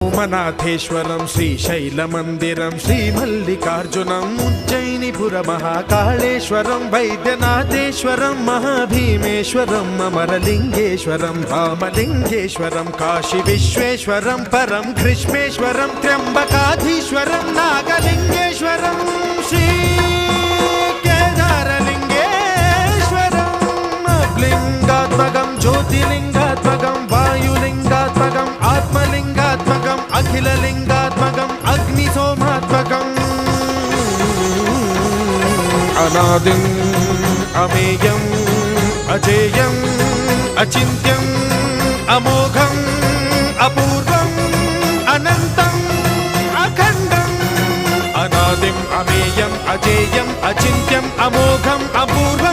सोमनाथेश्वरं श्रीशैलमन्दिरं श्रीमल्लिकार्जुनम् उज्जयिनीपुरमहाकाळेश्वरं वैद्यनाथेश्वरं महाभीमेश्वरम् अमरलिङ्गेश्वरं रामलिङ्गेश्वरं काशीविश्वेश्वरं परं ग्रीष्मेश्वरं त्र्यम्बकाधीश्वरं नागलिङ्गेश्वरं श्रीकेदारलिङ्गेश्वरम् लिङ्गात्मकं ज्योतिलिङ्गात्मकं वायुलिङ्गात्मकम् आत्मलिङ्गात्मकम् अखिललिङ्गात्मकम् अग्निसोमात्मकम् अनादिम् अमेयम् अजेयम् अचिन्त्यम् अमोघम् अपूर्वम् अनन्तम् अखण्डम् अनादिम् अमेयम् अजेयम् अचिन्त्यम् अमोघम् अपूर्वम्